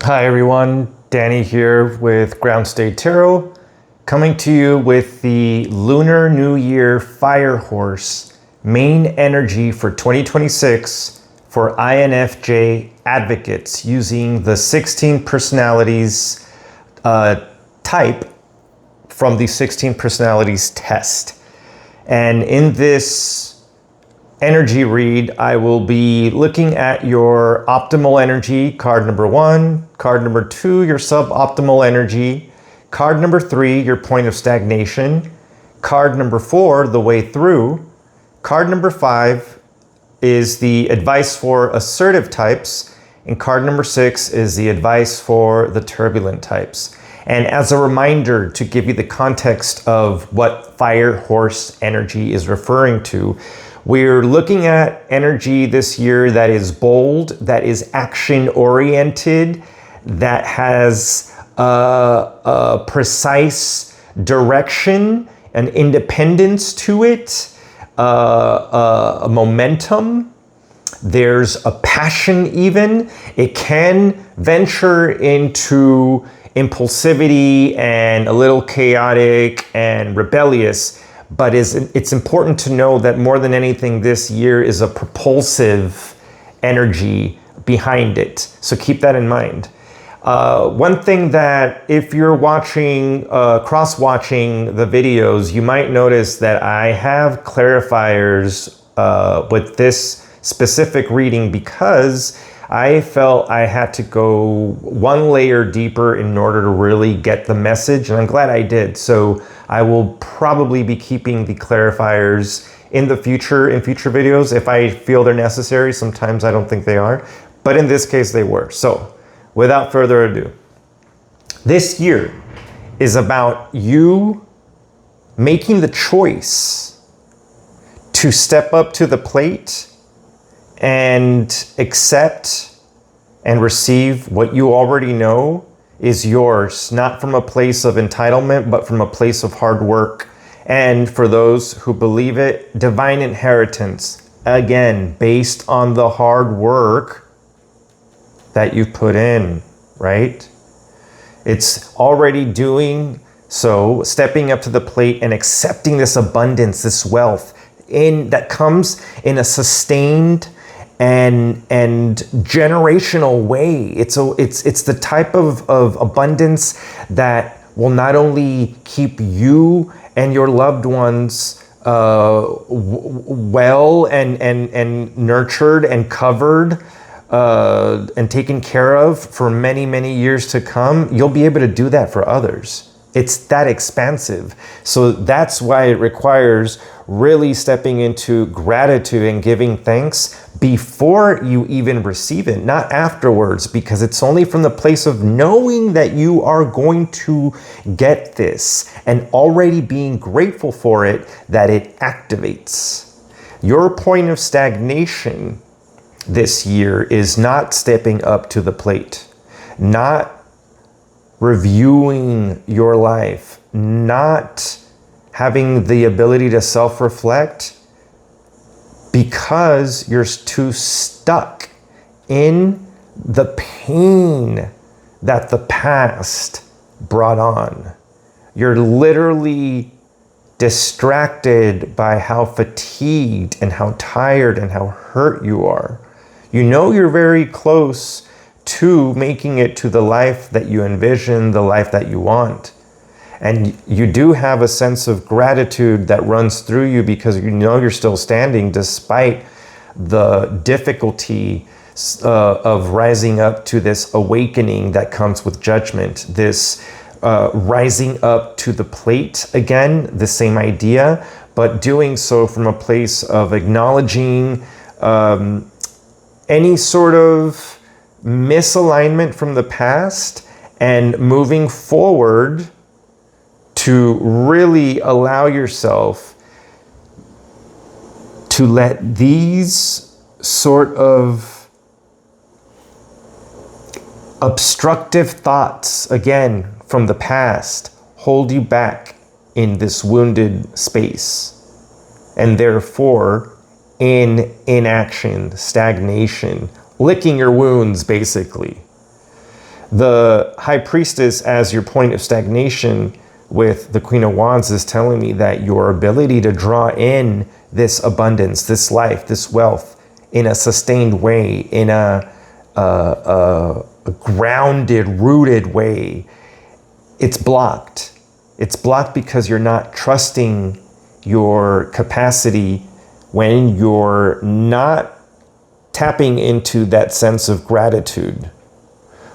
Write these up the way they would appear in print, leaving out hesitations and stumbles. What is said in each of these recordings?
Hi everyone, Danny here with Ground State Tarot, coming to you with the Lunar New Year Fire Horse main energy for 2026 for INFJ advocates using the 16 personalities type from the 16 personalities test. And in this energy read, I will be looking at your optimal energy, card number 1, card number 2, your suboptimal energy, card number 3, your point of stagnation, card number 4, the way through, card number 5 is the advice for assertive types, and card number 6 is the advice for the turbulent types. And as a reminder to give you the context of what fire horse energy is referring to, we're looking at energy this year that is bold, that is action-oriented, that has a precise direction, an independence to it, a momentum. There's a passion even. It can venture into impulsivity and a little chaotic and rebellious. But it's important to know that more than anything this year is a propulsive energy behind it. So keep that in mind. One thing that if you're watching, cross-watching the videos, you might notice that I have clarifiers with this specific reading because I felt I had to go one layer deeper in order to really get the message, and I'm glad I did. So I will probably be keeping the clarifiers in the future, in future videos, if I feel they're necessary. Sometimes I don't think they are, but in this case they were. So without further ado, this year is about you making the choice to step up to the plate and accept and receive what you already know is yours, not from a place of entitlement, but from a place of hard work. And for those who believe it, divine inheritance, again, based on the hard work that you've put in, right? It's already doing so, stepping up to the plate and accepting this abundance, this wealth that comes in a sustained and generational way. It's the type of abundance that will not only keep you and your loved ones well and nurtured and covered and taken care of for many, many years to come. You'll be able to do that for others. It's that expansive. So that's why it requires really stepping into gratitude and giving thanks before you even receive it, not afterwards, because it's only from the place of knowing that you are going to get this and already being grateful for it that it activates. Your point of stagnation this year is not stepping up to the plate, not reviewing your life, not having the ability to self-reflect because you're too stuck in the pain that the past brought on. You're literally distracted by how fatigued and how tired and how hurt you are. You know you're very close to making it to the life that you envision, the life that you want. And you do have a sense of gratitude that runs through you because you know you're still standing despite the difficulty of rising up to this awakening that comes with judgment, this rising up to the plate again, the same idea, but doing so from a place of acknowledging any sort of misalignment from the past and moving forward to really allow yourself to let these sort of obstructive thoughts, again, from the past, hold you back in this wounded space. And therefore, in inaction, stagnation, licking your wounds, basically. The High Priestess as your point of stagnation with the Queen of Wands is telling me that your ability to draw in this abundance, this life, this wealth in a sustained way, in a grounded, rooted way, it's blocked. It's blocked because you're not trusting your capacity when you're not tapping into that sense of gratitude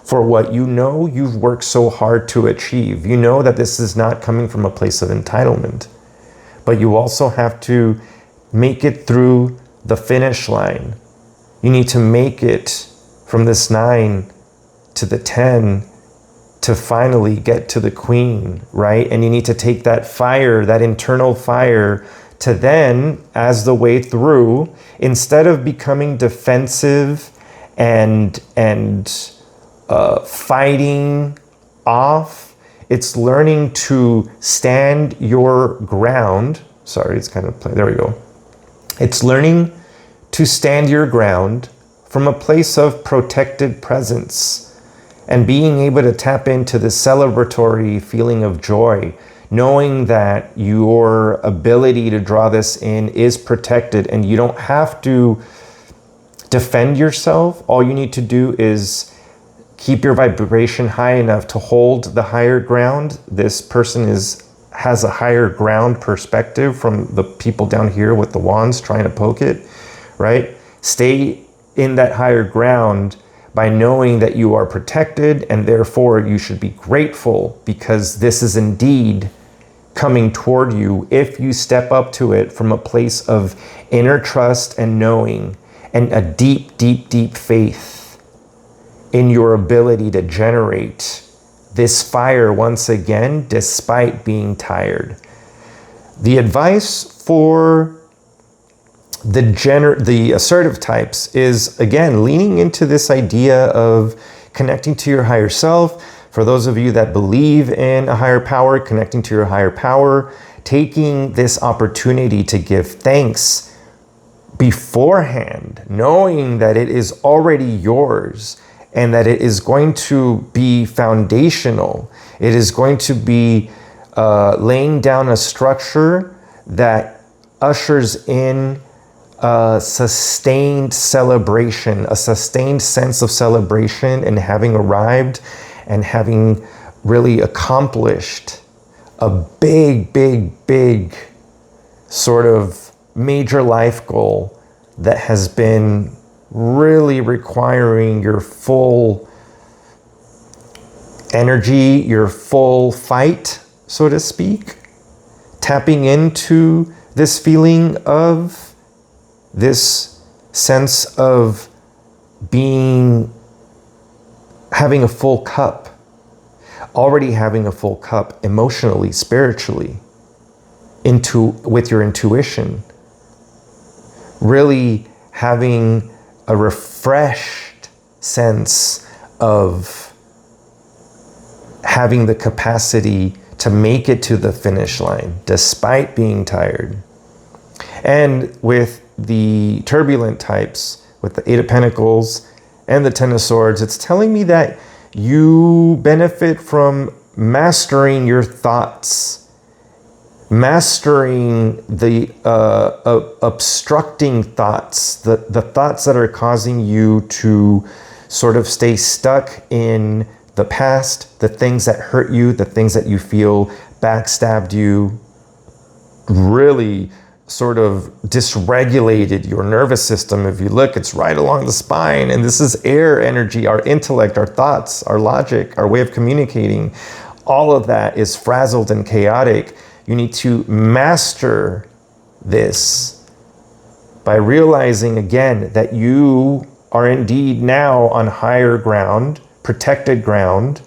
for what you know you've worked so hard to achieve. You know that this is not coming from a place of entitlement, but you also have to make it through the finish line. You need to make it from this 9 to the 10 to finally get to the Queen, right? And you need to take that fire, that internal fire, to then, as the way through, instead of becoming defensive and fighting off, it's learning to stand your ground. Sorry, it's kind of there we go. It's learning to stand your ground from a place of protected presence and being able to tap into the celebratory feeling of joy, knowing that your ability to draw this in is protected and you don't have to defend yourself. All you need to do is keep your vibration high enough to hold the higher ground. This person has a higher ground perspective from the people down here with the wands trying to poke it, right? Stay in that higher ground by knowing that you are protected, and therefore you should be grateful because this is indeed coming toward you if you step up to it from a place of inner trust and knowing and a deep, deep, deep faith in your ability to generate this fire once again, despite being tired. The advice for the assertive types is, again, leaning into this idea of connecting to your higher self. For those of you that believe in a higher power, connecting to your higher power, taking this opportunity to give thanks beforehand, knowing that it is already yours and that it is going to be foundational. It is going to be laying down a structure that ushers in a sustained celebration, a sustained sense of celebration and having arrived and having really accomplished a big, big, big sort of major life goal that has been really requiring your full energy, your full fight, so to speak, tapping into this feeling of this sense of having a full cup, already having a full cup emotionally, spiritually, with your intuition, really having a refreshed sense of having the capacity to make it to the finish line despite being tired. And with the turbulent types, with the 8 of Pentacles and the 10 of Swords, it's telling me that you benefit from mastering your thoughts, mastering the obstructing thoughts, the thoughts that are causing you to sort of stay stuck in the past, the things that hurt you, the things that you feel backstabbed you, really sort of dysregulated your nervous system. If you look, it's right along the spine, and this is air energy, our intellect, our thoughts, our logic, our way of communicating. All of that is frazzled and chaotic. You need to master this by realizing again that you are indeed now on higher ground, protected ground.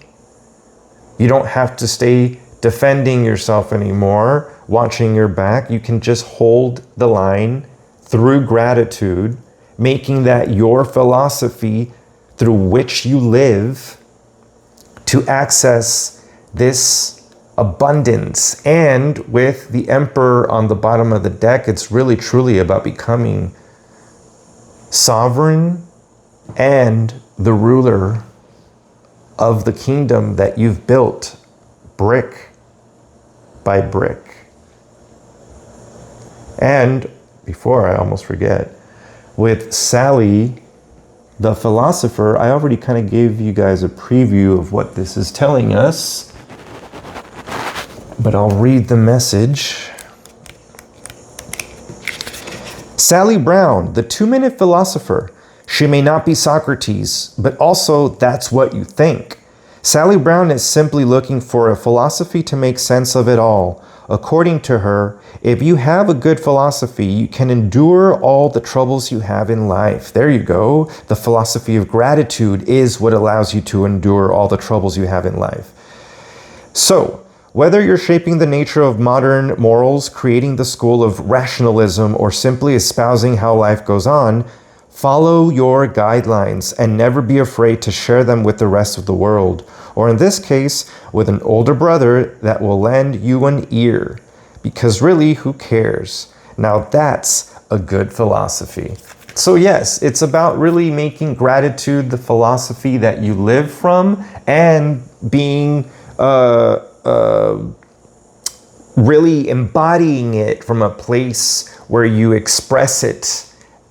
You don't have to stay defending yourself anymore, watching your back. You can just hold the line through gratitude, making that your philosophy through which you live to access this abundance. And with the Emperor on the bottom of the deck, it's really truly about becoming sovereign and the ruler of the kingdom that you've built brick by brick. And before I almost forget, with Sally, the philosopher, I already kind of gave you guys a preview of what this is telling us, but I'll read the message. Sally Brown, the 2-minute philosopher. She may not be Socrates, but also that's what you think. Sally Brown is simply looking for a philosophy to make sense of it all. According to her, if you have a good philosophy, you can endure all the troubles you have in life. There you go. The philosophy of gratitude is what allows you to endure all the troubles you have in life. So, whether you're shaping the nature of modern morals, creating the school of rationalism, or simply espousing how life goes on, follow your guidelines and never be afraid to share them with the rest of the world, or in this case, with an older brother that will lend you an ear. Because really, who cares? Now that's a good philosophy. So yes, it's about really making gratitude the philosophy that you live from, and being really embodying it from a place where you express it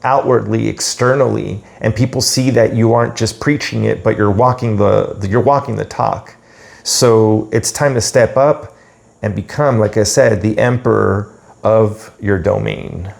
outwardly, externally, and people see that you aren't just preaching it, but you're walking the talk. So it's time to step up and become, like I said, the emperor of your domain.